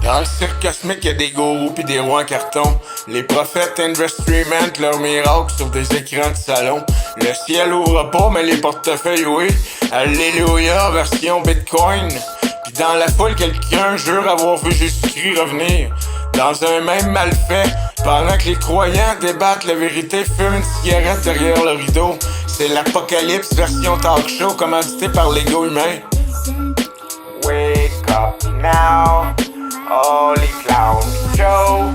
Dans le cirque cosmique, y'a des gourous pis des rois en carton. Les prophètes investment leurs miracles sur des écrans de salon. Le ciel ouvre pas, mais les portefeuilles, oui. Alléluia, version Bitcoin. Pis dans la foule, quelqu'un jure avoir vu Jésus-Christ revenir. Dans un même malfait, pendant que les croyants débattent la vérité, fument une cigarette derrière le rideau. C'est l'apocalypse version talk show commandité par l'ego humain. Wake up now. Holy Clown Show.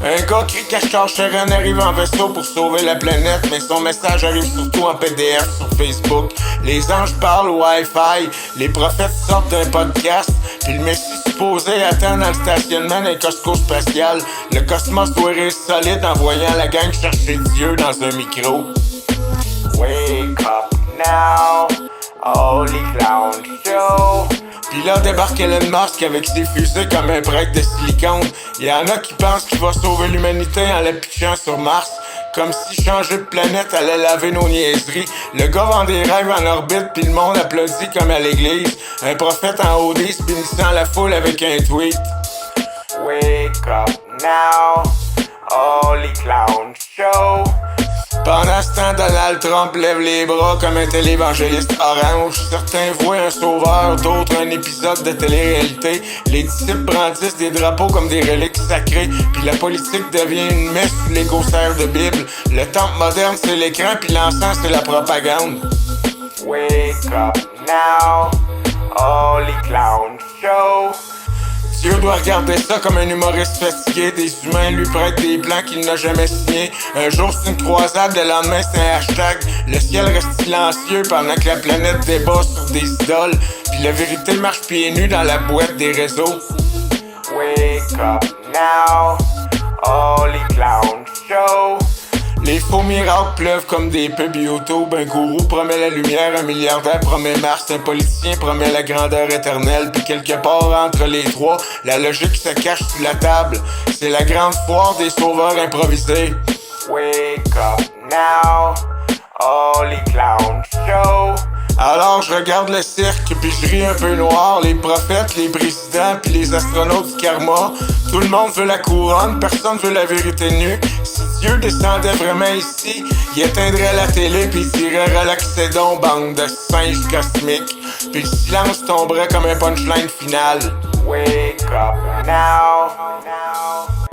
Un gars crie cache Sharon arrive en vaisseau pour sauver la planète, mais son message arrive surtout en PDF sur Facebook. Les anges parlent au Wi-Fi, les prophètes sortent d'un podcast, puis le messie supposé attend dans le stationnement d'un Costco spatial. Le cosmos doit rester solide en voyant la gang chercher Dieu dans un micro. Wake up now, Holy Clown Show. Pis là débarque Elon Musk avec ses fusées comme un break de silicone. Y'en a qui pensent qu'il va sauver l'humanité en la pitchant sur Mars, comme si changer de planète allait laver nos niaiseries. Le gars vend des rêves en orbite pis le monde applaudit comme à l'église. Un prophète en OD se bénissant la foule avec un tweet. Wake up now, Holy Clown Show. Pendant ce temps, Donald Trump lève les bras comme un télévangéliste orange. Certains voient un sauveur, d'autres un épisode de télé-réalité. Les disciples brandissent des drapeaux comme des reliques sacrées. Puis la politique devient une messe sous les gaussaires de Bible. Le temple moderne, c'est l'écran, puis l'encens, c'est la propagande. Wake up now, Holy Clown Show. Dieu doit regarder ça comme un humoriste fatigué. Des humains lui prêtent des plans qu'il n'a jamais signés. Un jour c'est une croisade, le lendemain c'est un hashtag. Le ciel reste silencieux pendant que la planète débat sur des idoles. Puis la vérité marche pieds nus dans la boîte des réseaux. Wake up now, Holy Clown Show. Les faux miracles pleuvent comme des pubs YouTube. Un gourou promet la lumière, un milliardaire promet Mars, un politicien promet la grandeur éternelle. Puis quelque part entre les trois, la logique se cache sous la table. C'est la grande foire des sauveurs improvisés. Wake up now, Holy Clown Show. Alors je regarde le cirque puis je ris un peu noir. Les prophètes, les présidents puis les astronautes du karma. Tout le monde veut la couronne, personne veut la vérité nue. Si Dieu descendait vraiment ici, il éteindrait la télé puis il dirait relaxez donc bande de singes cosmiques. Puis le silence tomberait comme un punchline final. Wake up now.